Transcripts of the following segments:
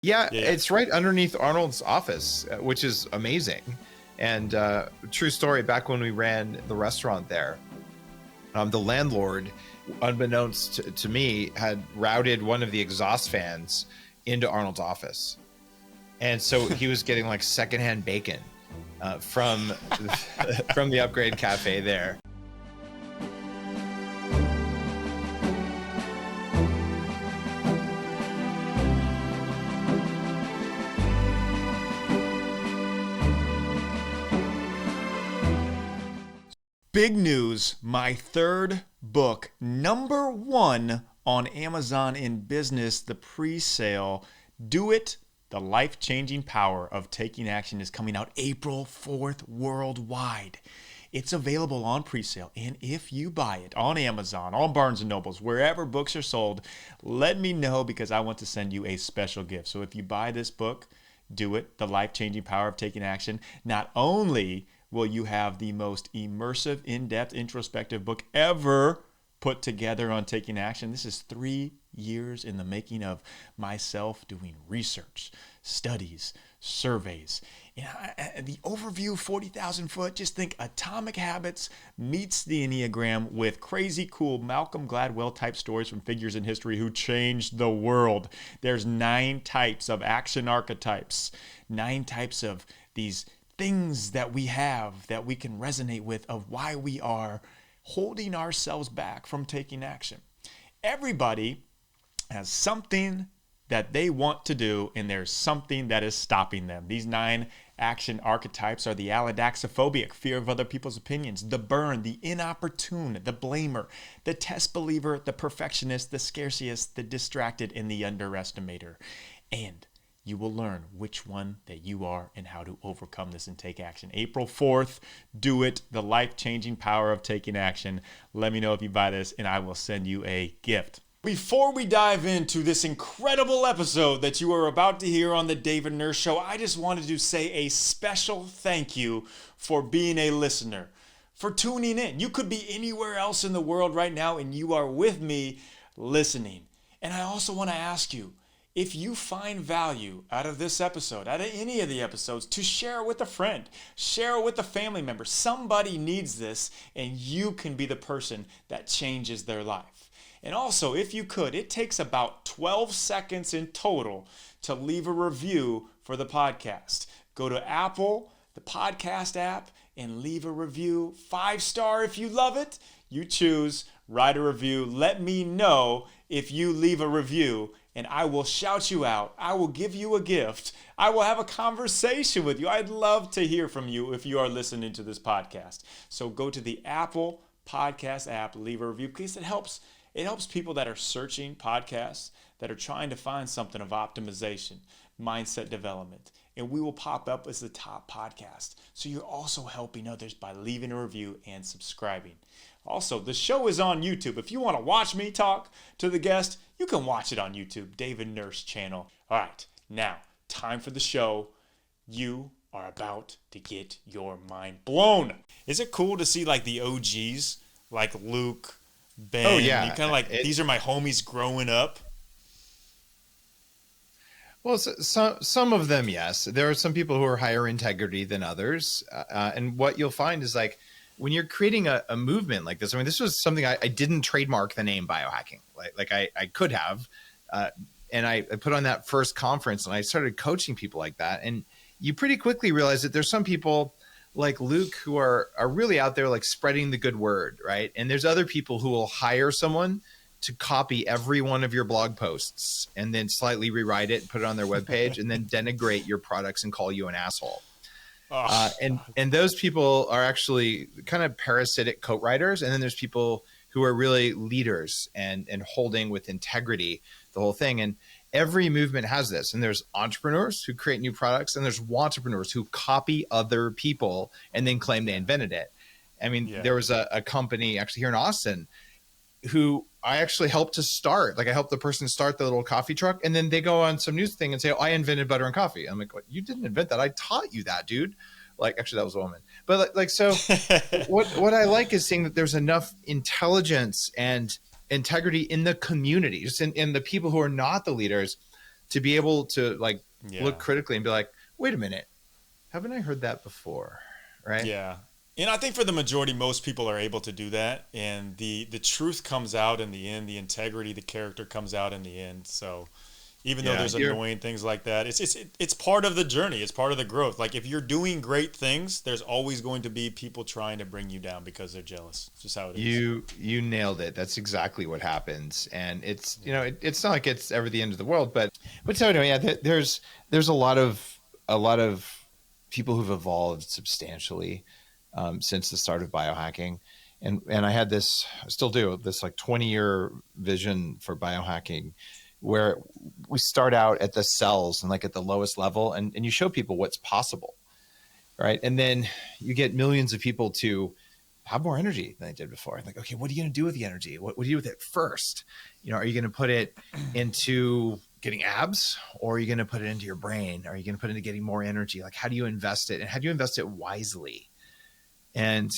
Yeah, Yeah. it's right underneath Arnold's office, which is amazing. And true story, back when we ran the restaurant there, the landlord, unbeknownst to me, had routed one of the exhaust fans into Arnold's office. And so he was getting like secondhand bacon from from the Upgrade Cafe there. Big news, my third book, #1 on Amazon in business, the pre-sale, Do It, The Life-Changing Power of Taking Action, is coming out April 4th worldwide. It's available on pre-sale, and if you buy it on Amazon, on Barnes & Nobles, wherever books are sold, let me know because I want to send you a special gift. So if you buy this book, Do It, The Life-Changing Power of Taking Action, not only will you have the most immersive, in-depth, introspective book ever put together on taking action. This is 3 years in the making of myself doing research, studies, surveys. The overview, 40,000 foot, just think Atomic Habits meets the Enneagram with crazy cool Malcolm Gladwell type stories from figures in history who changed the world. There's 9 types of action archetypes, 9 types of these things that we have that we can resonate with of why we are holding ourselves back from taking action. Everybody has something that they want to do, and there's something that is stopping them. These 9 action archetypes are the allodaxophobic, fear of other people's opinions, the burn, the inopportune, the blamer, the test believer, the perfectionist, the scarcist, the distracted, and the underestimator. And you will learn which one that you are and how to overcome this and take action. April 4th, Do It, The Life-Changing Power of Taking Action. Let me know if you buy this, and I will send you a gift. Before we dive into this incredible episode that you are about to hear on the David Nurse Show, I just wanted to say a special thank you for being a listener, for tuning in. You could be anywhere else in the world right now, and you are with me listening. And I also want to ask you, if you find value out of this episode, out of any of the episodes, to share it with a friend, share it with a family member. Somebody needs this, and you can be the person that changes their life. And also, if you could, it takes about 12 seconds in total to leave a review for the podcast. Go to Apple, the podcast app, and leave a review. 5-star if you love it. You choose, write a review. Let me know if you leave a review, and I will shout you out. I will give you a gift. I will have a conversation with you. I'd love to hear from you if you are listening to this podcast. So go to the Apple Podcast app, leave a review, because it helps people that are searching podcasts, that are trying to find something of optimization, mindset development, and we will pop up as the top podcast. So you're also helping others by leaving a review and subscribing. Also, the show is on YouTube. If you want to watch me talk to the guest, you can watch it on YouTube, David Nurse channel. All right, now, time for the show. You are about to get your mind blown. Is it cool to see like the OGs, like Luke, Ben? Oh, yeah. You kind of like, these are my homies growing up. Well, some of them, yes. There are some people who are higher integrity than others. And what you'll find is like, when you're creating a movement like this, I mean, this was something I didn't trademark the name biohacking. Like I could have. And I put on that first conference and I started coaching people like that. And you pretty quickly realize that there's some people like Luke who are really out there like spreading the good word, right? And there's other people who will hire someone to copy every one of your blog posts and then slightly rewrite it, put it on their webpage, and then denigrate your products and call you an asshole. And those people are actually kind of parasitic coat writers. And then there's people who are really leaders and holding with integrity the whole thing. And every movement has this. And there's entrepreneurs who create new products, and there's entrepreneurs who copy other people and then claim they invented it. I mean, there was a company actually here in Austin who I actually helped to start. Like I helped the person start the little coffee truck, and then they go on some news thing and say, "Oh, I invented butter and coffee." I'm like, "What? You didn't invent that. I taught you that, dude." Like, actually that was a woman, but like, so what I like is seeing that there's enough intelligence and integrity in the community, just in the people who are not the leaders, to be able to like Yeah. look critically and be like, wait a minute, haven't I heard that before? Right. Yeah. And I think for the majority, most people are able to do that. And the truth comes out in the end, the integrity, the character comes out in the end. So even though there's annoying things like that, it's part of the journey. It's part of the growth. Like if you're doing great things, there's always going to be people trying to bring you down because they're jealous. It's just how it is. You nailed it. That's exactly what happens. And it's, you know, it's not like it's ever the end of the world, but so anyway, yeah, there's a lot of people who've evolved substantially since the start of biohacking. And I had this, I still do, this like 20-year vision for biohacking, where we start out at the cells and like at the lowest level, and you show people what's possible, right? And then you get millions of people to have more energy than they did before. And like, okay, what are you going to do with the energy? What do you do with it first? You know, are you going to put it into getting abs, or are you going to put it into your brain? Are you going to put it into getting more energy? Like, how do you invest it, and how do you invest it wisely? And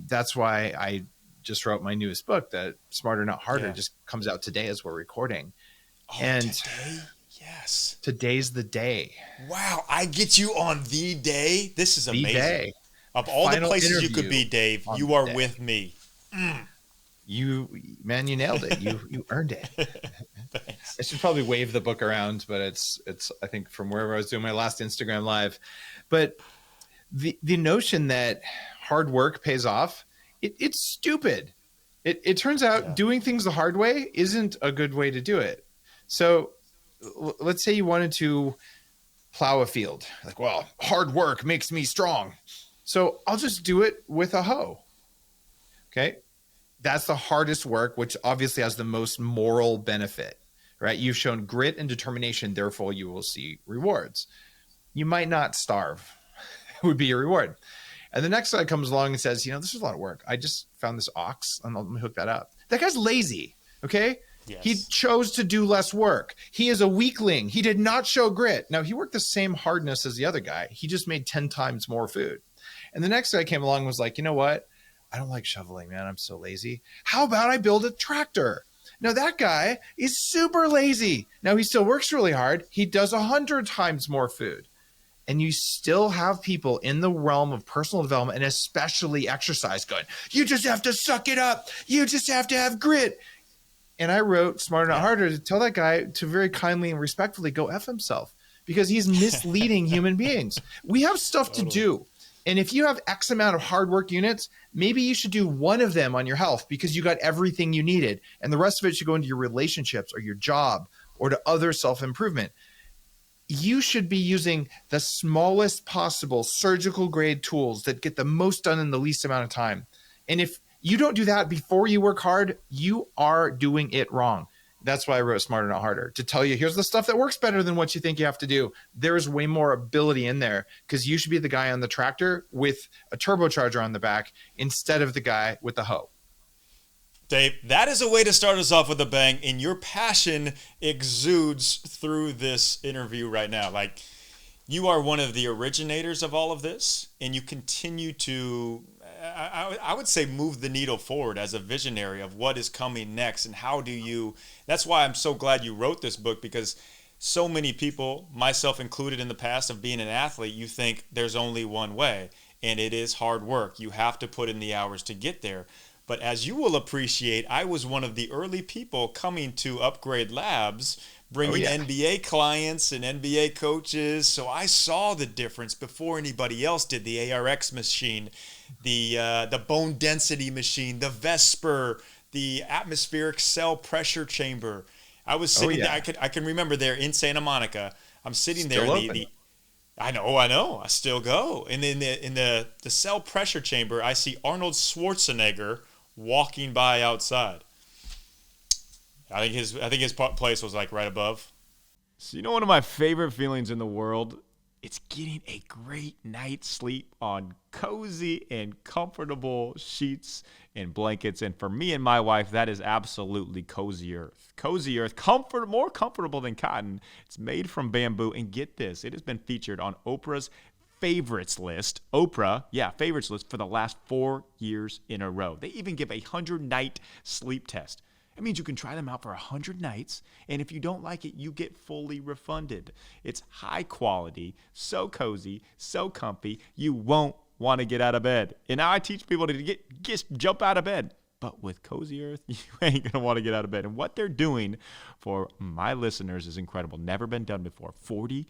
that's why I just wrote my newest book, that Smarter Not Harder, just comes out today as we're recording. Oh, and today? Yes. Today's the day. Wow. I get you on the day. This is amazing. The day. Of all the Final places you could be, Dave, you are with me. You nailed it. You earned it. I should probably wave the book around, but it's I think from wherever I was doing my last Instagram live. But the notion that hard work pays off, it's stupid. It turns out doing things the hard way isn't a good way to do it. So let's say you wanted to plow a field. Like, well, hard work makes me strong, so I'll just do it with a hoe. Okay. That's the hardest work, which obviously has the most moral benefit, right? You've shown grit and determination, therefore you will see rewards. You might not starve, would be your reward. And the next guy comes along and says, you know, this is a lot of work. I just found this ox and let me hook that up. That guy's lazy. Okay. Yes. He chose to do less work. He is a weakling. He did not show grit. Now, he worked the same hardness as the other guy. He just made 10 times more food. And the next guy came along and was like, you know what? I don't like shoveling, man. I'm so lazy. How about I build a tractor? Now, that guy is super lazy. Now, he still works really hard. He does 100 times more food. And you still have people in the realm of personal development, and especially exercise, going, you just have to suck it up. You just have to have grit. And I wrote Smarter Not Harder to tell that guy to very kindly and respectfully go F himself, because he's misleading human beings. We have stuff to do. And if you have X amount of hard work units, maybe you should do one of them on your health because you got everything you needed. And the rest of it should go into your relationships or your job or to other self-improvement. You should be using the smallest possible surgical grade tools that get the most done in the least amount of time. And if you don't do that before you work hard, you are doing it wrong. That's why I wrote Smarter Not Harder, to tell you, here's the stuff that works better than what you think you have to do. There's way more ability in there, because you should be the guy on the tractor with a turbocharger on the back instead of the guy with the hoe. Dave, that is a way to start us off with a bang, and your passion exudes through this interview right now. Like, you are one of the originators of all of this, and you continue to, I would say, move the needle forward as a visionary of what is coming next, and how do you, that's why I'm so glad you wrote this book, because so many people, myself included in the past, of being an athlete, you think there's only one way, and it is hard work. You have to put in the hours to get there. But as you will appreciate, I was one of the early people coming to Upgrade Labs, bringing NBA clients and NBA coaches. So I saw the difference before anybody else did. The ARX machine, the bone density machine, the Vesper, the atmospheric cell pressure chamber. I was sitting there. I can remember there in Santa Monica. I'm sitting there. I know. I still go. And in the cell pressure chamber, I see Arnold Schwarzenegger walking by outside. I think his place was like right above. So, you know, one of my favorite feelings in the world, it's getting a great night's sleep on cozy and comfortable sheets and blankets. And for me and my wife, that is absolutely Cozy Earth. Cozy Earth, more comfortable than cotton. It's made from bamboo. And get this, it has been featured on Oprah's favorites list. Favorites list for the last 4 years in a row. They even give a 100-night sleep test. That means you can try them out for 100 nights, and if you don't like it, you get fully refunded. It's high quality, so cozy, so comfy, you won't want to get out of bed. And now I teach people to just jump out of bed. But with Cozy Earth, you ain't going to want to get out of bed. And what they're doing for my listeners is incredible. Never been done before. 40%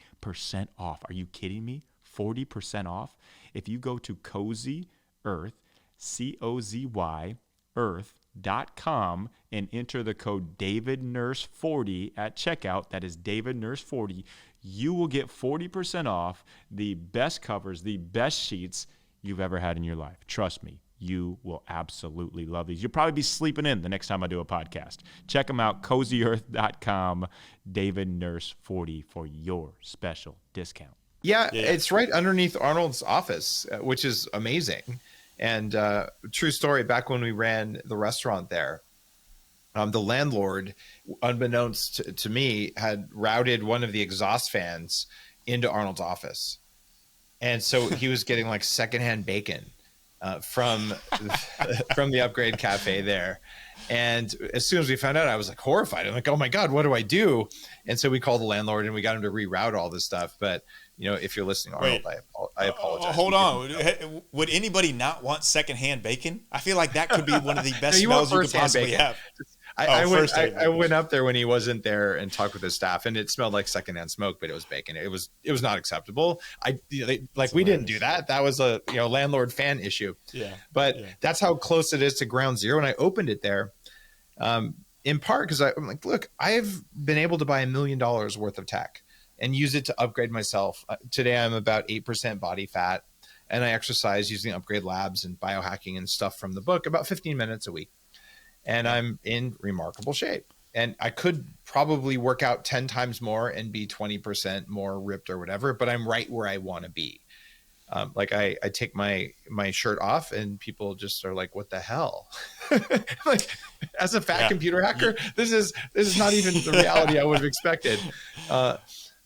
off. Are you kidding me? 40% off. If you go to Cozy Earth, COZY Earth.com and enter the code DavidNurse40 at checkout, that is DavidNurse40, you will get 40% off the best covers, the best sheets you've ever had in your life. Trust me. You will absolutely love these. You'll probably be sleeping in the next time I do a podcast. Check them out, CozyEarth.com, DavidNurse40 for your special discount. Yeah, it's right underneath Arnold's office, which is amazing. And true story, back when we ran the restaurant there, the landlord, unbeknownst to me, had routed one of the exhaust fans into Arnold's office. And so he was getting like secondhand bacon from the Upgrade Cafe there. And as soon as we found out, I was like horrified. I'm like, oh my God, what do I do? And so we called the landlord and we got him to reroute all this stuff. But if you're listening, Arnold, I apologize. Hold on. Would anybody not want secondhand bacon? I feel like that could be one of the best smells you could possibly have. I went up there when he wasn't there and talked with his staff, and it smelled like secondhand smoke, but it was bacon. It was not acceptable. We didn't do that. That was a landlord fan issue. Yeah. But that's how close it is to ground zero. And I opened it there, in part because I'm like, look, I've been able to buy $1 million worth of tech and use it to upgrade myself. Today I'm about 8% body fat, and I exercise using Upgrade Labs and biohacking and stuff from the book about 15 minutes a week. And I'm in remarkable shape. And I could probably work out 10 times more and be 20% more ripped or whatever, but I'm right where I want to be. I take my shirt off and people just are like, what the hell? Like, as a fat computer hacker, this is not even the reality I would have expected.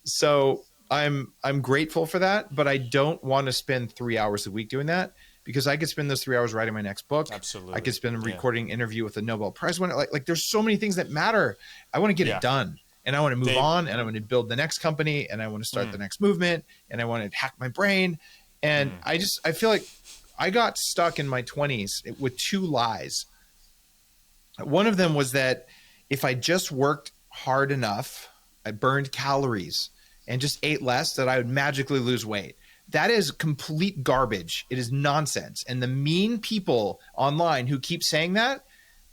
So I'm grateful for that, but I don't want to spend 3 hours a week doing that, because I could spend those 3 hours writing my next book. Absolutely. I could spend recording an interview with a Nobel Prize winner. Like there's so many things that matter. I want to get it done, and I want to move on, and I want to build the next company, and I want to start the next movement, and I want to hack my brain. And I feel like I got stuck in my 20s with two lies. One of them was that if I just worked hard enough, I burned calories and just ate less, that I would magically lose weight. That is complete garbage. It is nonsense. And the mean people online who keep saying that,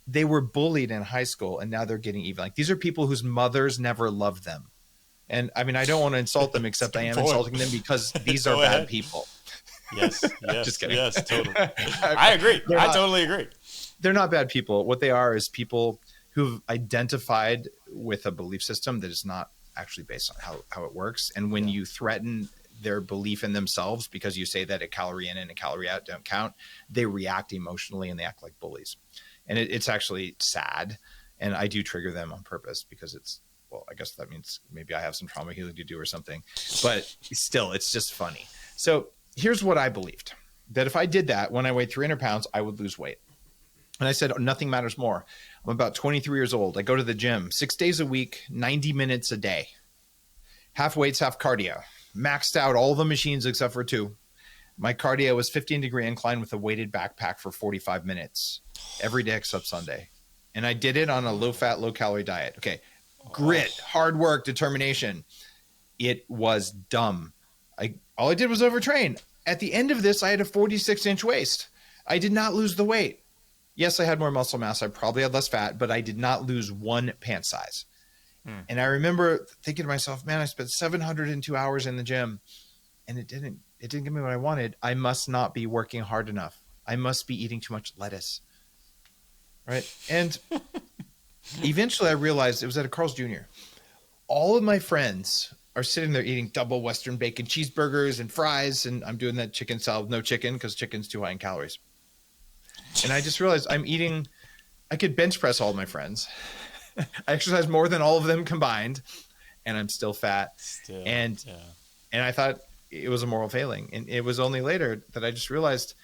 they were bullied in high school and now they're getting even. Like, these are people whose mothers never loved them. And I mean, I don't want to insult them, except I am insulting them because these are bad people. Yes. Just kidding. Yes, totally. I agree. Totally agree. They're not bad people. What they are is people who've identified with a belief system that is not actually based on how it works. And when you threaten their belief in themselves because you say that a calorie in and a calorie out don't count, they react emotionally and they act like bullies. And it's actually sad. And I do trigger them on purpose because I guess that means maybe I have some trauma healing to do or something, but still, it's just funny. So here's what I believed, that if I did that when I weighed 300 pounds, I would lose weight. And I said, nothing matters more. I'm about 23 years old. I go to the gym 6 days a week, 90 minutes a day, half weights, half cardio, maxed out all the machines except for 2. My cardio was 15-degree incline with a weighted backpack for 45 minutes every day except Sunday. And I did it on a low-fat, low-calorie diet. Okay. Grit, hard work, determination. It was dumb. All I did was overtrain. At the end of this, I had a 46-inch waist. I did not lose the weight. Yes, I had more muscle mass. I probably had less fat, but I did not lose one pant size. And I remember thinking to myself, man, I spent 702 hours in the gym and it didn't give me what I wanted. I must not be working hard enough. I must be eating too much lettuce. Right. And eventually I realized it was at a Carl's Jr. All of my friends are sitting there eating double Western bacon cheeseburgers and fries. And I'm doing that chicken salad, no chicken, because chicken's too high in calories. And I just realized I could bench press all of my friends. I exercise more than all of them combined, and I'm still fat. And I thought it was a moral failing. And it was only later that I just realized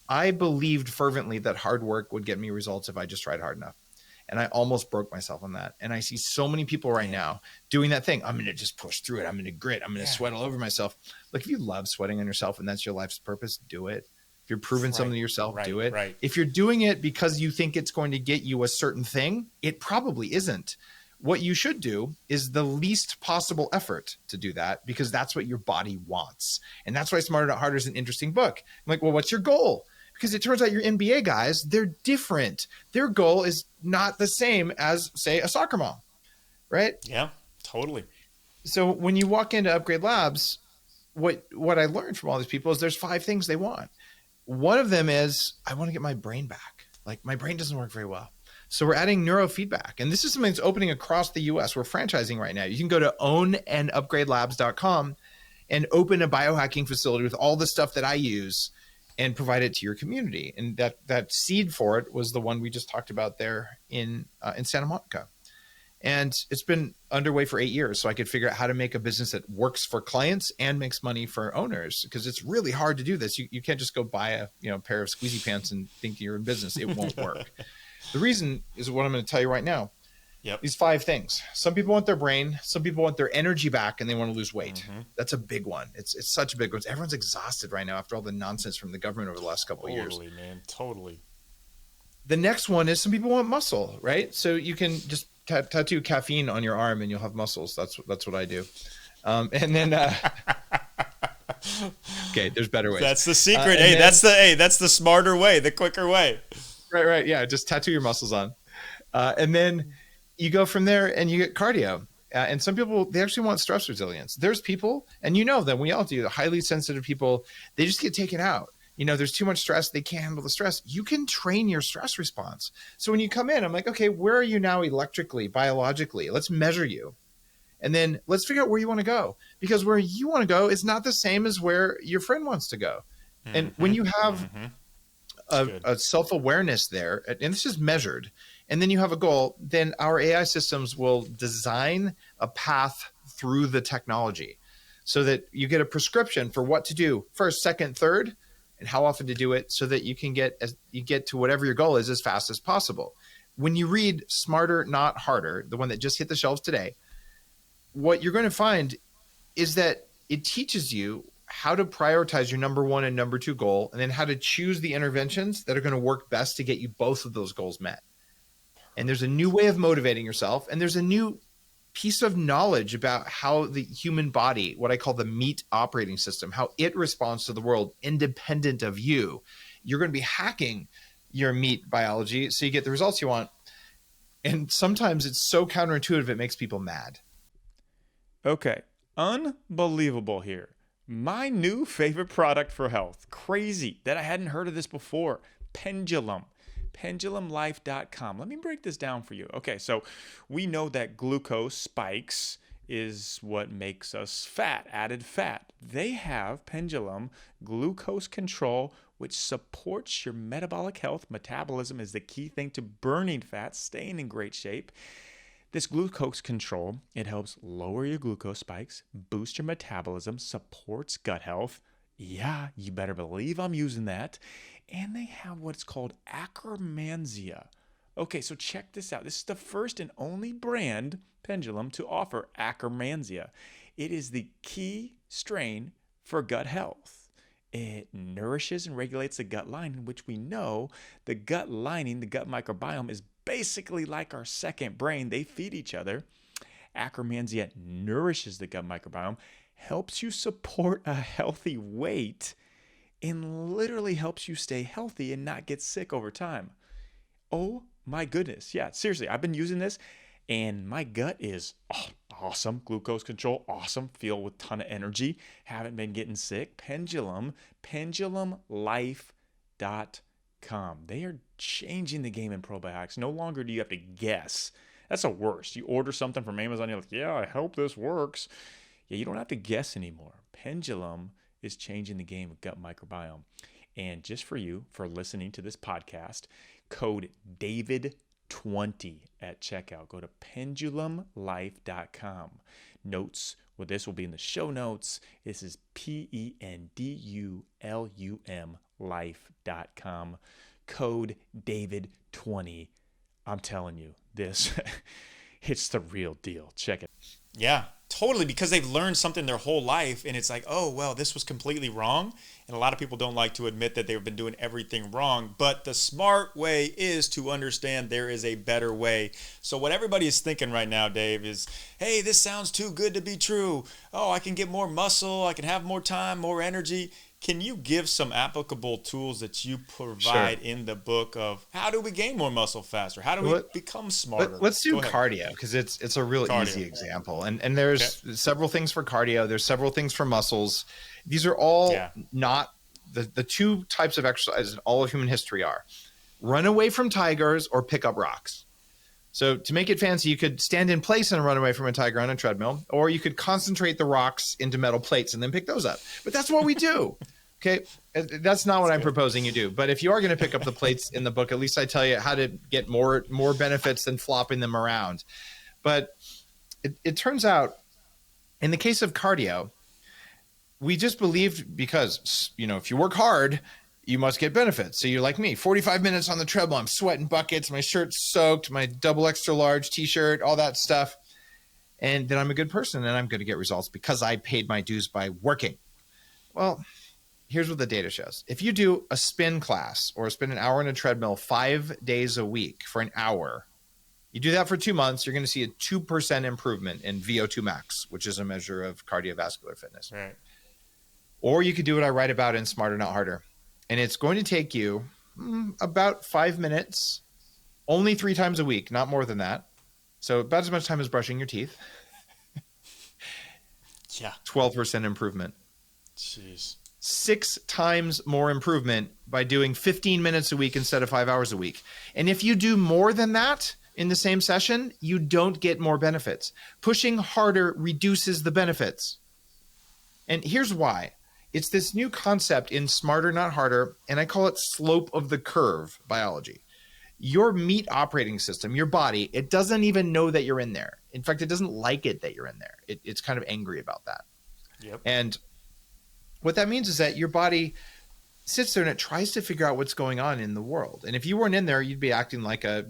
I believed fervently that hard work would get me results if I just tried hard enough. And I almost broke myself on that. And I see so many people right Yeah. now doing that thing. I'm going to just push through it. I'm going to grit. I'm going to Yeah. sweat all over myself. Like, if you love sweating on yourself and that's your life's purpose, do it. If you're proving something to yourself, do it. Right. If you're doing it because you think it's going to get you a certain thing, it probably isn't. What you should do is the least possible effort to do that, because that's what your body wants. And that's why Smarter Not Harder is an interesting book. I'm like, well, what's your goal? Because it turns out your NBA guys, they're different. Their goal is not the same as, say, a soccer mom, right? Yeah, totally. So when you walk into Upgrade Labs, what I learned from all these people is there's 5 things they want. One of them is, I want to get my brain back. Like, my brain doesn't work very well. So we're adding neurofeedback. And this is something that's opening across the US. We're franchising right now. You can go to ownandupgradelabs.com and open a biohacking facility with all the stuff that I use and provide it to your community. And that seed for it was the one we just talked about there in Santa Monica. And it's been underway for 8 years. So I could figure out how to make a business that works for clients and makes money for owners, because it's really hard to do this. You can't just go buy a pair of squeezy pants and think you're in business. It won't work. The reason is what I'm going to tell you right now. Yep. These 5 things. Some people want their brain. Some people want their energy back and they want to lose weight. Mm-hmm. That's a big one. It's such a big one. Everyone's exhausted right now after all the nonsense from the government over the last couple of years. Totally, man. Totally. The next one is some people want muscle, right? So you can just tattoo caffeine on your arm and you'll have muscles. That's what I do. And then okay, there's better ways. That's the secret. That's the smarter way, the quicker way. Right. Yeah, just tattoo your muscles on. And then you go from there and you get cardio. And some people, they actually want stress resilience. There's people, and you know them, we all do, the highly sensitive people, they just get taken out. There's too much stress. They can't handle the stress. You can train your stress response. So when you come in, I'm like, okay, where are you now electrically, biologically? Let's measure you. And then let's figure out where you want to go. Because where you want to go is not the same as where your friend wants to go. Mm-hmm. And when you have a self-awareness there, and this is measured, and then you have a goal, then our AI systems will design a path through the technology so that you get a prescription for what to do first, second, third, and how often to do it, so that you can get to whatever your goal is as fast as possible. When you read Smarter Not Harder, the one that just hit the shelves today, what you're going to find is that it teaches you how to prioritize your number 1 and number 2 goal, and then how to choose the interventions that are going to work best to get you both of those goals met. And there's a new way of motivating yourself, and there's a new piece of knowledge about how the human body, what I call the meat operating system, how it responds to the world independent of you. You're going to be hacking your meat biology so you get the results you want. And sometimes it's so counterintuitive, it makes people mad. Okay, unbelievable here. My new favorite product for health. Crazy that I hadn't heard of this before. Pendulum. PendulumLife.com. Let me break this down for you. Okay, so we know that glucose spikes is what makes us fat, added fat. They have Pendulum glucose control, which supports your metabolic health. Metabolism is the key thing to burning fat, staying in great shape. This glucose control, it helps lower your glucose spikes, boost your metabolism, supports gut health. Yeah, you better believe I'm using that. And they have what's called Akkermansia. Okay, so check this out. This is the first and only brand, Pendulum, to offer Akkermansia. It is the key strain for gut health. It nourishes and regulates the gut lining, which we know the gut lining, the gut microbiome, is basically like our second brain. They feed each other. Akkermansia nourishes the gut microbiome, helps you support a healthy weight, and literally helps you stay healthy and not get sick over time. Oh my goodness. Yeah, seriously, I've been using this and my gut is awesome. Glucose control, awesome. Feel with a ton of energy. Haven't been getting sick. Pendulum, pendulumlife.com. They are changing the game in probiotics. No longer do you have to guess. That's the worst. You order something from Amazon, you're like, yeah, I hope this works. Yeah, you don't have to guess anymore. Pendulum is changing the game of gut microbiome. And just for you, for listening to this podcast, code DAVID20 at checkout. Go to pendulumlife.com. Notes with this will be in the show notes. This is PENDULUM life.com. Code DAVID20. I'm telling you, this, it's the real deal. Check it. Yeah, totally. Because they've learned something their whole life, and it's like, oh, well, this was completely wrong. And a lot of people don't like to admit that they've been doing everything wrong. But the smart way is to understand there is a better way. So what everybody is thinking right now, Dave, is, hey, this sounds too good to be true. Oh, I can get more muscle. I can have more time, more energy. Can you give some applicable tools that you provide in the book of how do we gain more muscle faster? How do we become smarter? Let's do cardio, because it's a real easy example. And there's several things for cardio. There's several things for muscles. These are all not the two types of exercise in all of human history are run away from tigers or pick up rocks. So to make it fancy, you could stand in place and run away from a tiger on a treadmill, or you could concentrate the rocks into metal plates and then pick those up. But that's what we do. Okay, that's not what I'm proposing you do. But if you are going to pick up the plates in the book, at least I tell you how to get more benefits than flopping them around. But it turns out, in the case of cardio, we just believed because, if you work hard, you must get benefits. So you're like me, 45 minutes on the treadmill, I'm sweating buckets, my shirt's soaked, my double extra large t-shirt, all that stuff. And then I'm a good person and I'm going to get results because I paid my dues by working. Well, here's what the data shows. If you do a spin class or spend an hour on a treadmill 5 days a week for an hour, you do that for 2 months, you're going to see a 2% improvement in VO2 max, which is a measure of cardiovascular fitness. Right. Or you could do what I write about in Smarter Not Harder. And it's going to take you about 5 minutes, only 3 times a week, not more than that. So about as much time as brushing your teeth. 12% improvement. Jeez. 6 times more improvement by doing 15 minutes a week instead of 5 hours a week. And if you do more than that in the same session, you don't get more benefits. Pushing harder reduces the benefits. And here's why. It's this new concept in Smarter Not Harder, and I call it slope of the curve biology. Your meat operating system, your body, it doesn't even know that you're in there. In fact, it doesn't like it that you're in there. It's kind of angry about that. Yep. And what that means is that your body sits there and it tries to figure out what's going on in the world. And if you weren't in there, you'd be acting like a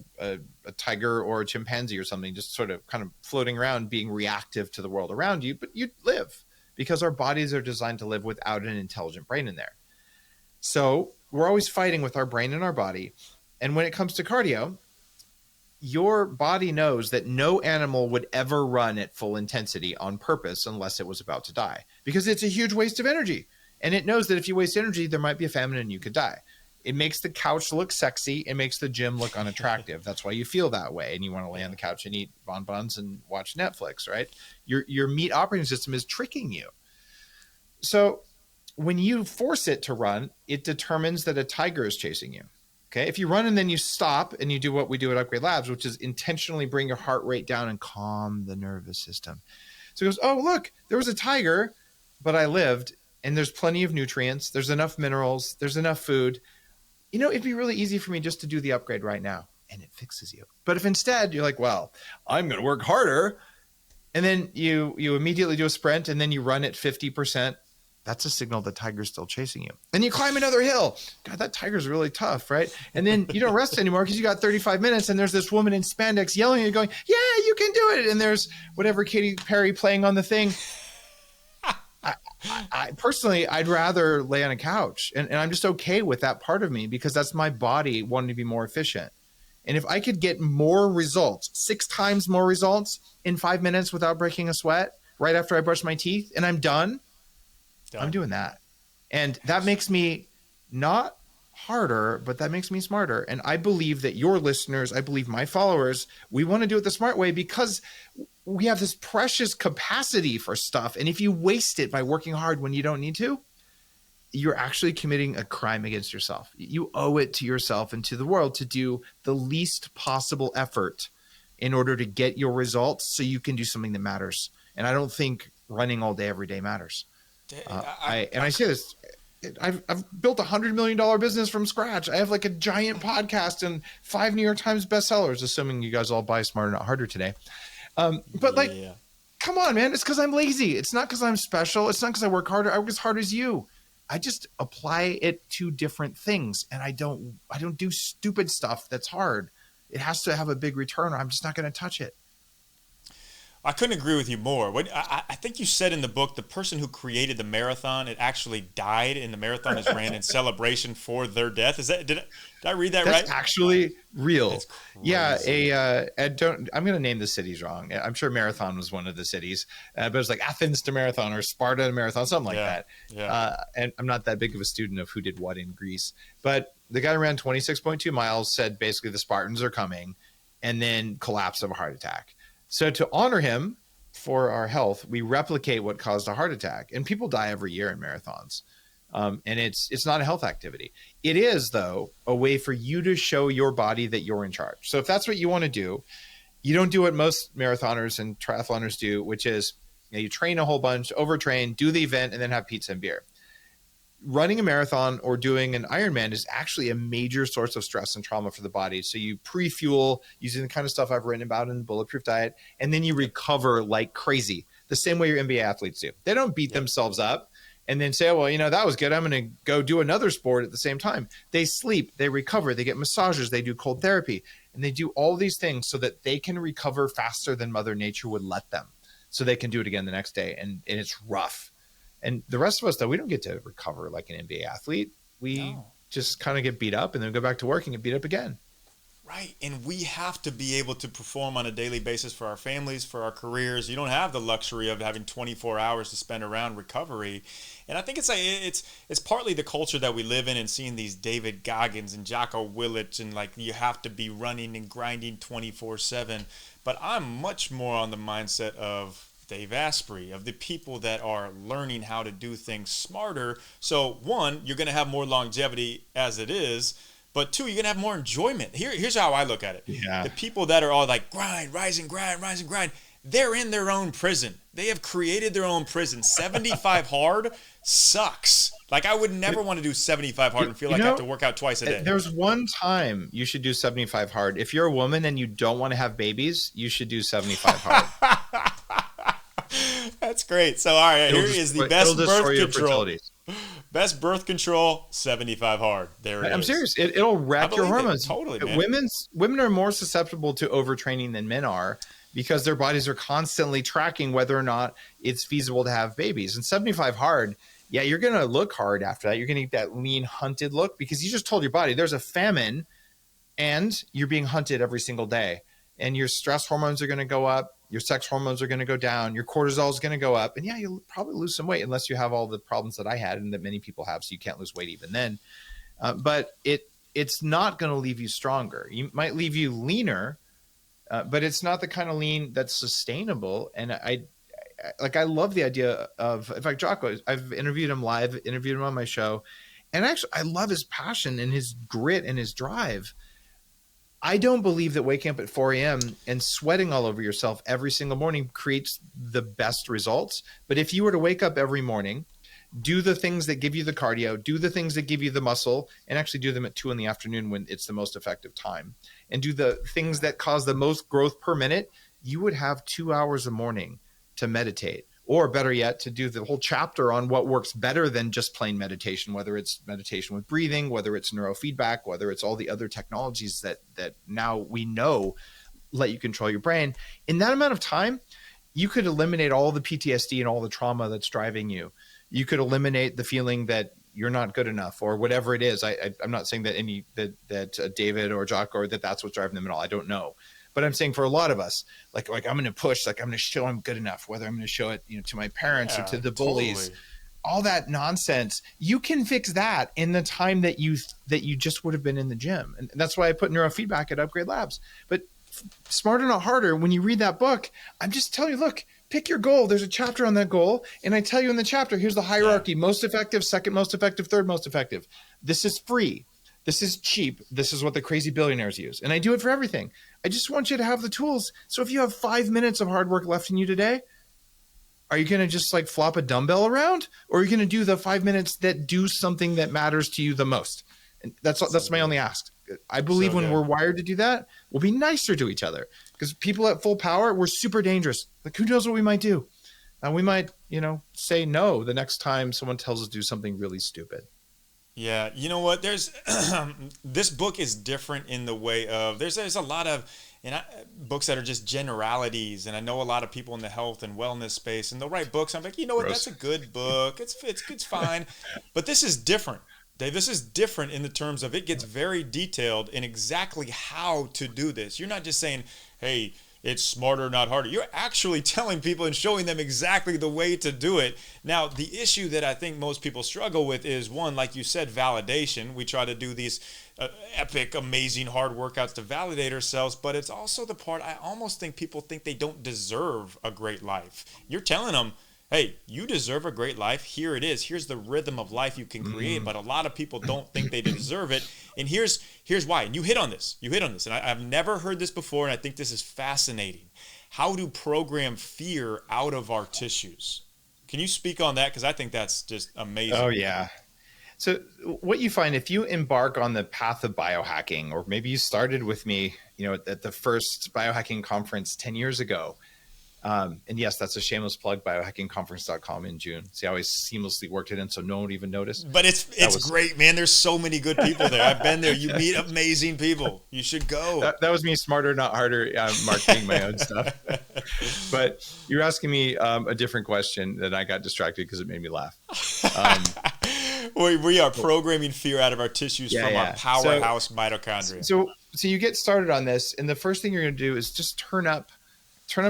tiger or a chimpanzee or something, just sort of kind of floating around, being reactive to the world around you, but you'd live because our bodies are designed to live without an intelligent brain in there. So we're always fighting with our brain and our body. And when it comes to cardio, your body knows that no animal would ever run at full intensity on purpose unless it was about to die, because it's a huge waste of energy. And it knows that if you waste energy, there might be a famine and you could die. It makes the couch look sexy. It makes the gym look unattractive. That's why you feel that way. And you want to lay on the couch and eat bonbons and watch Netflix, right? Your meat operating system is tricking you. So when you force it to run, it determines that a tiger is chasing you. Okay, if you run and then you stop and you do what we do at Upgrade Labs, which is intentionally bring your heart rate down and calm the nervous system. So it goes, oh, look, there was a tiger, but I lived, and there's plenty of nutrients. There's enough minerals. There's enough food. It'd be really easy for me just to do the upgrade right now, and it fixes you. But if instead you're like, well, I'm going to work harder, and then you immediately do a sprint, and then you run at 50%, that's a signal the tiger's still chasing you. Then you climb another hill. God, that tiger's really tough, right? And then you don't rest anymore because you got 35 minutes and there's this woman in spandex yelling at you going, yeah, you can do it. And there's whatever Katy Perry playing on the thing. I personally, I'd rather lay on a couch. And I'm just okay with that part of me because that's my body wanting to be more efficient. And if I could get more results, 6 times more results in 5 minutes without breaking a sweat right after I brush my teeth and I'm done, I'm doing that. And that makes me not harder, but that makes me smarter. And I believe that your listeners, I believe my followers, we want to do it the smart way because we have this precious capacity for stuff. And if you waste it by working hard when you don't need to, you're actually committing a crime against yourself. You owe it to yourself and to the world to do the least possible effort in order to get your results so you can do something that matters. And I don't think running all day, every day matters. I say this, I've built $100 million business from scratch. I have like a giant podcast and 5 New York Times bestsellers, assuming you guys all buy Smarter Not Harder today. But come on, man, it's because I'm lazy. It's not because I'm special. It's not because I work harder. I work as hard as you. I just apply it to different things, and I don't do stupid stuff that's hard. It has to have a big return or I'm just not going to touch it. I couldn't agree with you more. I think you said in the book, the person who created the marathon, it actually died, and the marathon is ran in celebration for their death. Did I read that right? That's actually real. That's crazy. Yeah. I'm going to name the cities wrong. I'm sure Marathon was one of the cities, but it was like Athens to Marathon or Sparta to Marathon, something like that. Yeah. And I'm not that big of a student of who did what in Greece, but the guy ran 26.2 miles, said basically the Spartans are coming, and then collapsed of a heart attack. So to honor him for our health, we replicate what caused a heart attack. And people die every year in marathons. And it's not a health activity. It is, though, a way for you to show your body that you're in charge. So if that's what you want to do, you don't do what most marathoners and triathloners do, which is you train a whole bunch, overtrain, do the event, and then have pizza and beer. Running a marathon or doing an Ironman is actually a major source of stress and trauma for the body. So you pre-fuel using the kind of stuff I've written about in the Bulletproof Diet, and then you recover like crazy, the same way your NBA athletes do. They don't beat themselves up and then say, oh, well, that was good, I'm going to go do another sport at the same time. They sleep, they recover, they get massages, they do cold therapy, and they do all these things so that they can recover faster than Mother Nature would let them, so they can do it again the next day. And it's rough. And the rest of us, though, we don't get to recover like an NBA athlete. We just kind of get beat up and then go back to work and get beat up again. Right. And we have to be able to perform on a daily basis for our families, for our careers. You don't have the luxury of having 24 hours to spend around recovery. And I think it's partly the culture that we live in, and seeing these David Goggins and Jocko Willits, and like you have to be running and grinding 24/7. But I'm much more on the mindset of Dave Asprey, of the people that are learning how to do things smarter. So one, you're going to have more longevity as it is, but two, you're going to have more enjoyment. Here's how I look at it. Yeah. The people that are all like grind, rise and grind, rise and grind, they're in their own prison. They have created their own prison. 75 hard sucks. Like I would never want to do 75 hard and feel like I have to work out twice a day. There's one time you should do 75 hard. If you're a woman and you don't want to have babies, you should do 75 hard. That's great. So, all right, here is the best birth control. Best birth control, 75 hard. There it is. I'm serious. It'll wreck your hormones. Totally, man. Women are more susceptible to overtraining than men are because their bodies are constantly tracking whether or not it's feasible to have babies. And 75 hard, yeah, you're going to look hard after that. You're going to get that lean, hunted look because you just told your body there's a famine and you're being hunted every single day. And your stress hormones are going to go up. Your sex hormones are going to go down. Your cortisol is going to go up. And yeah, you'll probably lose some weight unless you have all the problems that I had and that many people have. So you can't lose weight even then. But it's not going to leave you stronger. You might leave you leaner, but it's not the kind of lean that's sustainable. And I love the idea of, in fact, Jocko, I've interviewed him live, interviewed him on my show. And actually, I love his passion and his grit and his drive. I don't believe that waking up at 4 a.m. and sweating all over yourself every single morning creates the best results. But if you were to wake up every morning, do the things that give you the cardio, do the things that give you the muscle, and actually do them at 2 p.m. when it's the most effective time, and do the things that cause the most growth per minute, you would have 2 hours a morning to meditate. Or better yet, to do the whole chapter on what works better than just plain meditation, whether it's meditation with breathing, whether it's neurofeedback, whether it's all the other technologies that now we know let you control your brain. In that amount of time, you could eliminate all the PTSD and all the trauma that's driving you. You could eliminate the feeling that you're not good enough or whatever it is. I'm not saying that David or Jocko or that's what's driving them at all. I don't know. But I'm saying for a lot of us, like I'm going to push, like I'm going to show I'm good enough, whether I'm going to show it, to my parents or to the bullies, all that nonsense. You can fix that in the time that you just would have been in the gym. And that's why I put neurofeedback at Upgrade Labs. But Smarter Not Harder, when you read that book, I'm just telling you, look, pick your goal. There's a chapter on that goal. And I tell you in the chapter, here's the hierarchy, most effective, second most effective, third most effective. This is free. This is cheap. This is what the crazy billionaires use. And I do it for everything. I just want you to have the tools. So if you have 5 minutes of hard work left in you today, are you going to just like flop a dumbbell around? Or are you going to do the 5 minutes that do something that matters to you the most? And that's my only ask. I believe when we're wired to do that, we'll be nicer to each other. Because people at full power, we're super dangerous. Like who knows what we might do? We might, say no the next time someone tells us to do something really stupid. Yeah, you know what? There's this book is different in the way of there's a lot of books that are just generalities, and I know a lot of people in the health and wellness space, and they'll write books. I'm like, you know what? That's Gross. a good book. It's fine, but this is different, Dave. This is different in the terms of it gets very detailed in exactly how to do this. You're not just saying, hey, it's smarter, not harder. You're actually telling people and showing them exactly the way to do it. Now, the issue that I think most people struggle with is one, like you said, validation. We try to do these epic, amazing, hard workouts to validate ourselves, but it's also the part I almost think people think they don't deserve a great life. You're telling them, hey, you deserve a great life. Here it is. Here's the rhythm of life you can create. But a lot of people don't think they deserve it. And here's why. And you hit on this. And I've never heard this before, and I think this is fascinating. How to program fear out of our tissues. Can you speak on that? Because I think that's just amazing. Oh, yeah. So what you find if you embark on the path of biohacking, or maybe you started with me, at the first biohacking conference 10 years ago. And yes, that's a shameless plug, biohackingconference.com in June. See how I seamlessly worked it in so no one would even notice. But it's great, man. There's so many good people there. I've been there. You meet amazing people. You should go. That was me, smarter, not harder, marketing my own stuff. But you're asking me a different question, and I got distracted because it made me laugh. We are programming fear out of our tissues from our powerhouse mitochondria. So you get started on this, and the first thing you're going to do is just turn up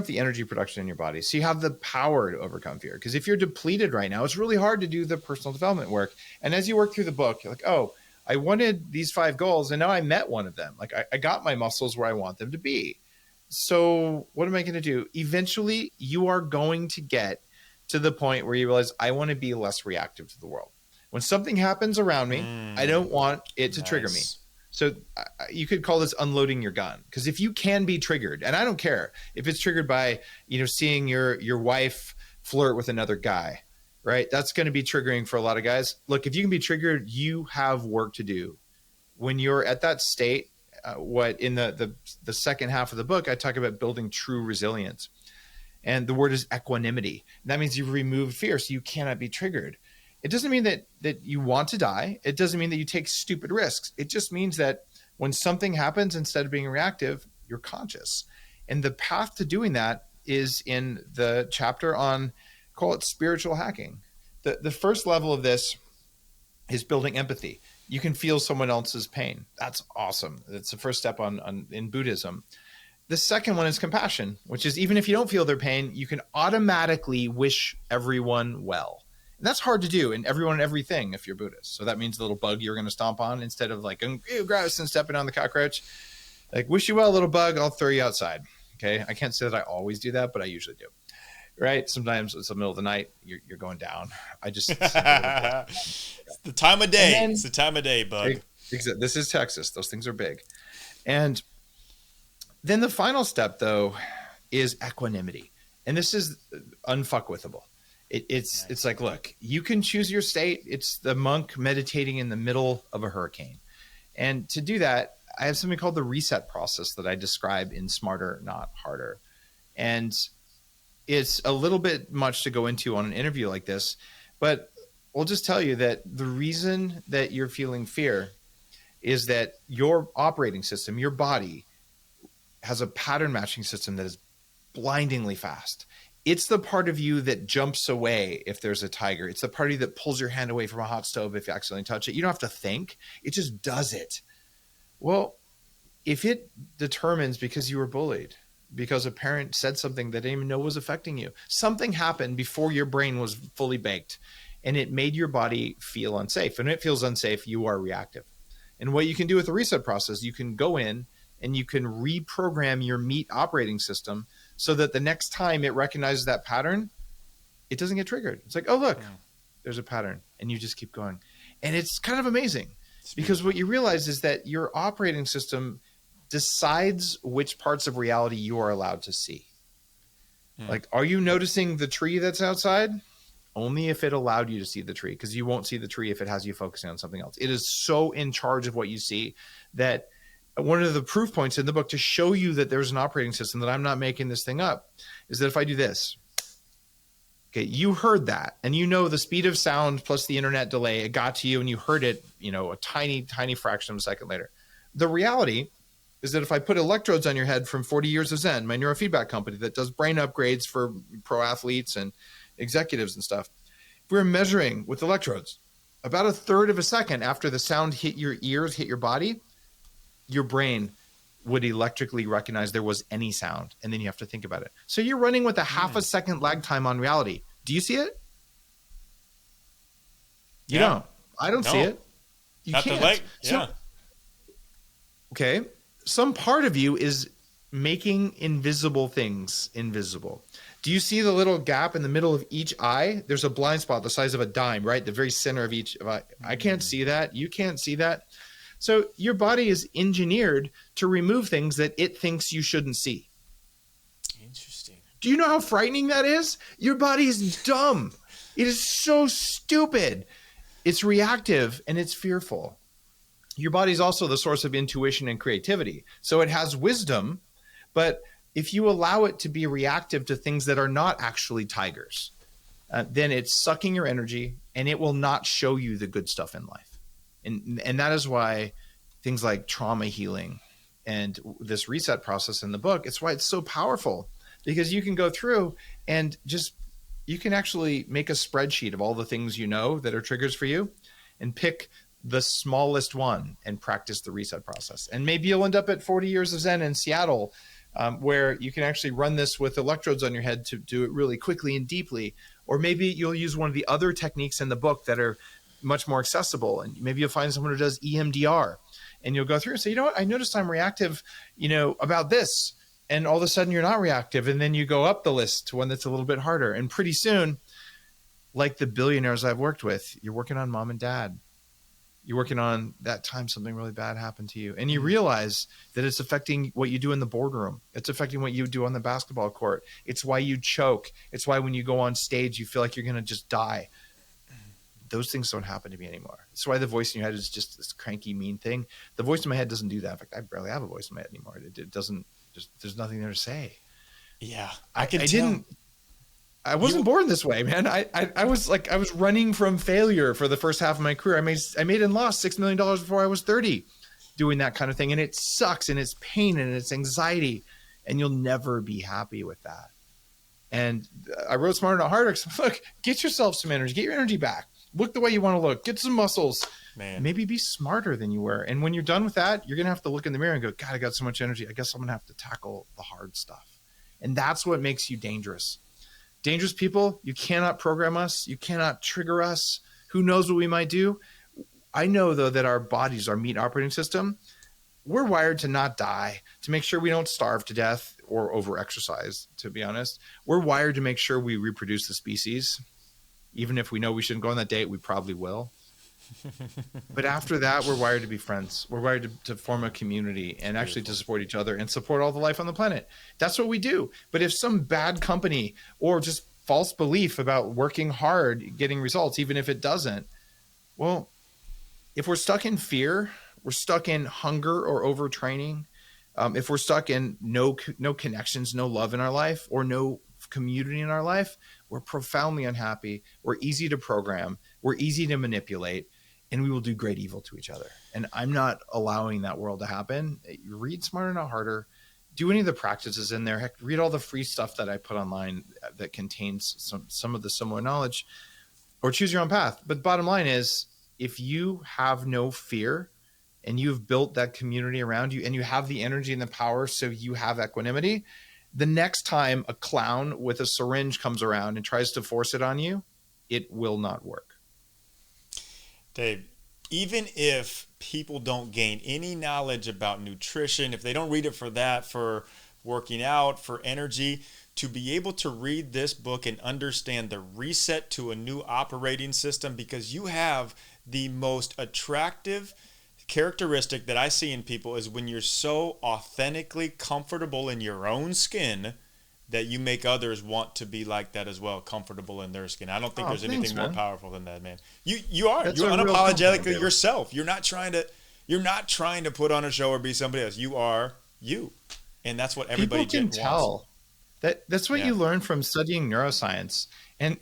the energy production in your body. So you have the power to overcome fear. Because if you're depleted right now, it's really hard to do the personal development work. And as you work through the book, you're like, oh, I wanted these 5 goals, and now I met one of them. Like I got my muscles where I want them to be. So what am I going to do? Eventually, you are going to get to the point where you realize, I want to be less reactive to the world. When something happens around me, I don't want it to trigger me. So you could call this unloading your gun, because if you can be triggered, and I don't care if it's triggered by, seeing your wife flirt with another guy, right? That's going to be triggering for a lot of guys. Look, if you can be triggered, you have work to do. When you're at that state, what in the second half of the book, I talk about building true resilience. And the word is equanimity. That means you've removed fear, so you cannot be triggered. It doesn't mean that you want to die. It doesn't mean that you take stupid risks. It just means that when something happens, instead of being reactive, you're conscious. And the path to doing that is in the chapter on, call it spiritual hacking. The first level of this is building empathy. You can feel someone else's pain. That's awesome. That's the first step in Buddhism. The second one is compassion, which is even if you don't feel their pain, you can automatically wish everyone well. And that's hard to do in everyone and everything if you're Buddhist. So that means the little bug you're going to stomp on, instead of like, ew, gross, and stepping on the cockroach. Like, wish you well, little bug, I'll throw you outside. Okay. I can't say that I always do that, but I usually do. Right. Sometimes it's the middle of the night. You're going down. It's the time of day. It's the time of day, bug. This is Texas. Those things are big. And then the final step, though, is equanimity. And this is unfuckwithable. It's like, look, you can choose your state. It's the monk meditating in the middle of a hurricane. And to do that, I have something called the reset process that I describe in Smarter, Not Harder. And it's a little bit much to go into on an interview like this, but I'll just tell you that the reason that you're feeling fear is that your operating system, your body, has a pattern matching system that is blindingly fast. It's the part of you that jumps away if there's a tiger. It's the part of you that pulls your hand away from a hot stove if you accidentally touch it. You don't have to think. It just does it. Well, if it determines because you were bullied, because a parent said something that they didn't even know was affecting you, something happened before your brain was fully baked, and it made your body feel unsafe. And when it feels unsafe, you are reactive. And what you can do with the reset process, you can go in and you can reprogram your meat operating system so that the next time it recognizes that pattern, it doesn't get triggered. It's like, oh, look, there's a pattern. And you just keep going. And it's kind of amazing because what you realize is that your operating system decides which parts of reality you are allowed to see. Like, are you noticing the tree that's outside? Only if it allowed you to see the tree, because you won't see the tree if it has you focusing on something else. It is so in charge of what you see that one of the proof points in the book to show you that there's an operating system, that I'm not making this thing up, is that if I do this, Okay, you heard that, and you know the speed of sound plus the internet delay, it got to you and you heard it, a tiny, tiny fraction of a second later. The reality is that if I put electrodes on your head from 40 years of Zen, my neurofeedback company that does brain upgrades for pro athletes and executives and stuff, if we're measuring with electrodes, about a third of a second after the sound hit your ears, hit your body, your brain would electrically recognize there was any sound. And then you have to think about it. So you're running with a half a second lag time on reality. Do you see it? You don't. I don't see it. You Not can't. the lag. Yeah. So, okay. Some part of you is making invisible things invisible. Do you see the little gap in the middle of each eye? There's a blind spot the size of a dime, right? The very center of each eye. I can't see that. You can't see that. So your body is engineered to remove things that it thinks you shouldn't see. Interesting. Do you know how frightening that is? Your body is dumb. It is so stupid. It's reactive and it's fearful. Your body is also the source of intuition and creativity. So it has wisdom, but if you allow it to be reactive to things that are not actually tigers, then it's sucking your energy and it will not show you the good stuff in life. And that is why things like trauma healing and this reset process in the book, it's why it's so powerful, because you can go through and you can actually make a spreadsheet of all the things that are triggers for you and pick the smallest one and practice the reset process. And maybe you'll end up at 40 years of Zen in Seattle, where you can actually run this with electrodes on your head to do it really quickly and deeply. Or maybe you'll use one of the other techniques in the book that are much more accessible. And maybe you'll find someone who does EMDR and you'll go through and say, you know what, I noticed I'm reactive, about this. And all of a sudden you're not reactive. And then you go up the list to one that's a little bit harder. And pretty soon, like the billionaires I've worked with, you're working on mom and dad. You're working on that time something really bad happened to you. And you realize that it's affecting what you do in the boardroom. It's affecting what you do on the basketball court. It's why you choke. It's why when you go on stage, you feel like you're going to just die. Those things don't happen to me anymore. That's why the voice in your head is just this cranky, mean thing. The voice in my head doesn't do that. In fact, I barely have a voice in my head anymore. It doesn't, there's nothing there to say. Yeah. I wasn't born this way, man. I was running from failure for the first half of my career. I made and lost $6 million before I was 30 doing that kind of thing. And it sucks and it's pain and it's anxiety and you'll never be happy with that. And I wrote Smarter Not Harder. Look, get yourself some energy, get your energy back. Look the way you want to look, get some muscles, man. Maybe be smarter than you were. And when you're done with that, you're going to have to look in the mirror and go, God, I got so much energy. I guess I'm going to have to tackle the hard stuff. And that's what makes you dangerous. Dangerous people, you cannot program us. You cannot trigger us. Who knows what we might do? I know, though, that our bodies, our meat operating system, we're wired to not die, to make sure we don't starve to death or over-exercise, to be honest. We're wired to make sure we reproduce the species. Even if we know we shouldn't go on that date, we probably will. But after that, we're wired to be friends. We're wired to form a community and actually to support each other and support all the life on the planet. That's what we do. But if some bad company or just false belief about working hard, getting results, even if it doesn't, well, if we're stuck in fear, we're stuck in hunger or overtraining, if we're stuck in no connections, no love in our life, or no community in our life, we're profoundly unhappy. We're easy to program. We're easy to manipulate. And we will do great evil to each other. And I'm not allowing that world to happen. Read Smarter Not Harder. Do any of the practices in there. Heck, read all the free stuff that I put online that contains some of the similar knowledge, or choose your own path. But bottom line is, if you have no fear and you've built that community around you and you have the energy and the power, so you have equanimity, the next time a clown with a syringe comes around and tries to force it on you, it will not work. Dave, even if people don't gain any knowledge about nutrition, if they don't read it for working out, for energy, to be able to read this book and understand the reset to a new operating system, because you have the most attractive characteristic that I see in people is when you're so authentically comfortable in your own skin that you make others want to be like that as well, comfortable in their skin. I don't think there's anything more powerful than that, man. You're unapologetically yourself. You're not trying to put on a show or be somebody else. You are you. And that's what everybody People can tell. That's what you learn from studying neuroscience. And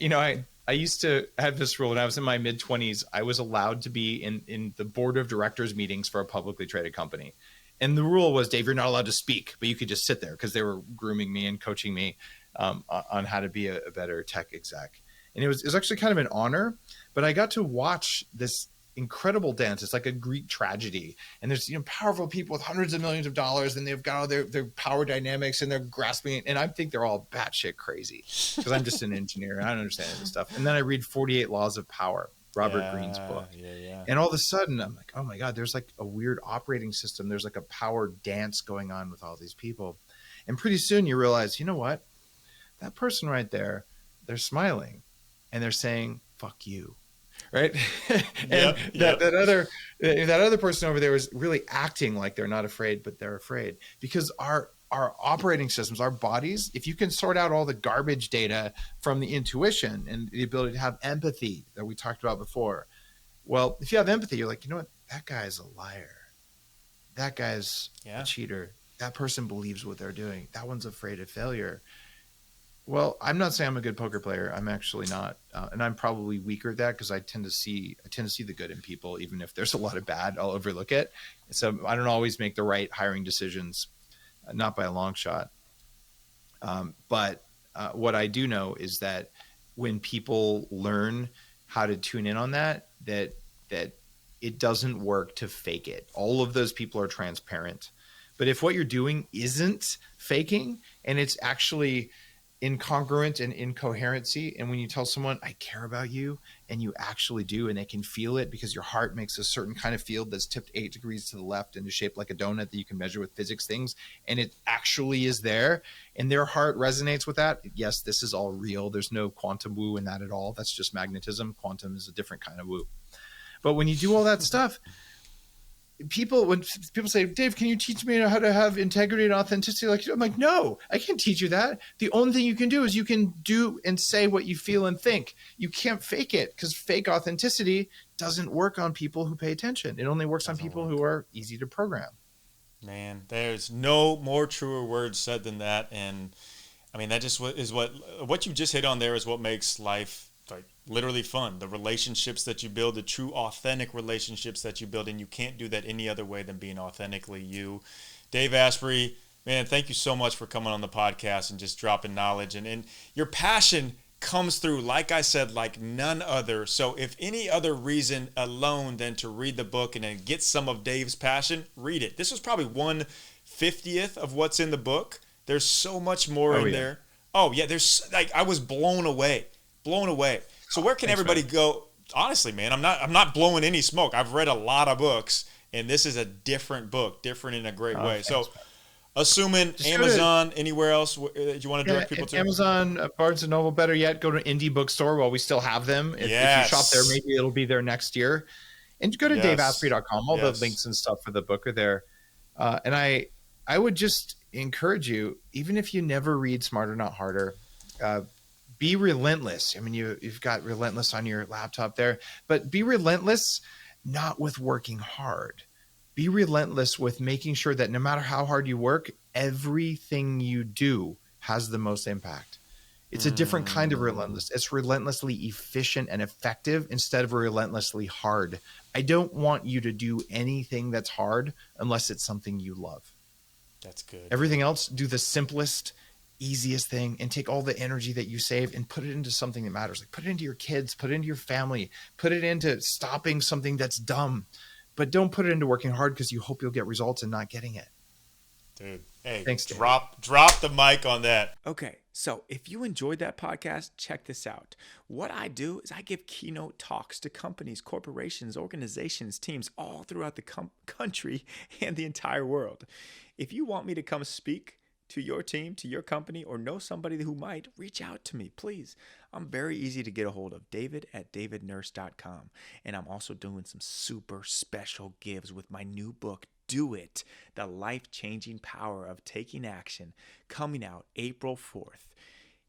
I used to have this rule when I was in my mid-20s. I was allowed to be in the board of directors meetings for a publicly traded company. And the rule was, Dave, you're not allowed to speak, but you could just sit there, because they were grooming me and coaching me on how to be a better tech exec. And it was actually kind of an honor, but I got to watch this incredible dance. It's like a Greek tragedy, and there's powerful people with hundreds of millions of dollars, and they've got all their power dynamics, and they're grasping, and I think they're all batshit crazy, because I'm just an engineer and I don't understand this stuff. And then I read 48 Laws of Power, Robert Greene's book, and all of a sudden I'm like, oh my god, there's like a weird operating system, there's like a power dance going on with all these people. And pretty soon you realize, you know what, that person right there, they're smiling and they're saying fuck you, right? And that other person over there is really acting like they're not afraid, but they're afraid, because our operating systems, our bodies, if you can sort out all the garbage data from the intuition and the ability to have empathy that we talked about before, well, if you have empathy, you're like, you know what, that guy's a liar, that guy's a cheater, that person believes what they're doing, that one's afraid of failure. Well, I'm not saying I'm a good poker player. I'm actually not, and I'm probably weaker at that, because I tend to see the good in people, even if there's a lot of bad. I'll overlook it. So I don't always make the right hiring decisions, not by a long shot. But what I do know is that when people learn how to tune in on that it doesn't work to fake it. All of those people are transparent. But if what you're doing isn't faking, and it's actually incongruent and incoherency, and when you tell someone I care about you, and you actually do, and they can feel it, because your heart makes a certain kind of field that's tipped 8 degrees to the left and is shaped like a donut that you can measure with physics things, and it actually is there, and their heart resonates with that, yes, this is all real. There's no quantum woo in that at all. That's just magnetism. Quantum is a different kind of woo. But when you do all that stuff, when people say, Dave, can you teach me how to have integrity and authenticity? I'm like, no, I can't teach you that. The only thing you can do is you can do and say what you feel and think. You can't fake it, because fake authenticity doesn't work on people who pay attention. It only works on people who are easy to program. Man, there's no more truer words said than that. And I mean, that just is what you just hit on there is what makes life like literally fun. The relationships that you build, the true authentic relationships that you build, and you can't do that any other way than being authentically you. Dave Asprey, man, thank you so much for coming on the podcast and just dropping knowledge, and your passion comes through, like I said, like none other. So if any other reason alone than to read the book and then get some of Dave's passion, read it. This was probably 1/50th of what's in the book. There's so much more in there. Oh yeah, there's like, I was blown away. So where can everybody go? Honestly, man, I'm not blowing any smoke. I've read a lot of books, and this is a different book, different in a great way. So assuming just Amazon, anywhere else you want to direct people to? Amazon, Barnes & Noble, better yet, go to indie bookstore while we still have them. If you shop there, maybe it'll be there next year. And go to daveasprey.com. All the links and stuff for the book are there. And I would just encourage you, even if you never read Smarter Not Harder, be relentless. I mean, you've got relentless on your laptop there, but be relentless, not with working hard. Be relentless with making sure that no matter how hard you work, everything you do has the most impact. It's a different kind of relentless. It's relentlessly efficient and effective instead of relentlessly hard. I don't want you to do anything that's hard unless it's something you love. That's good. Everything else, do the simplest, easiest thing, and take all the energy that you save and put it into something that matters. Like put it into your kids, put it into your family, put it into stopping something that's dumb, but don't put it into working hard because you hope you'll get results and not getting it. Dude, hey, thanks, drop the mic on that. Okay, so if you enjoyed that podcast, check this out. What I do is I give keynote talks to companies, corporations, organizations, teams all throughout the country and the entire world. If you want me to come speak to your team, to your company, or know somebody who might, reach out to me, please. I'm very easy to get a hold of, david@davidnurse.com. And I'm also doing some super special gives with my new book, Do It, The Life-Changing Power of Taking Action, coming out April 4th.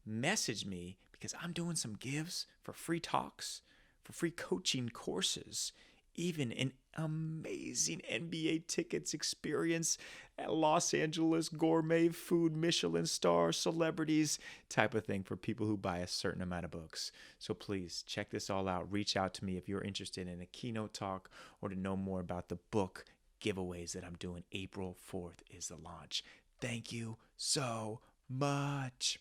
Message me because I'm doing some gives for free talks, for free coaching courses, even an amazing NBA tickets experience Los Angeles gourmet food Michelin star celebrities type of thing for people who buy a certain amount of books. So please check this all out. Reach out to me if you're interested in a keynote talk or to know more about the book giveaways that I'm doing. April 4th is the launch. Thank you so much.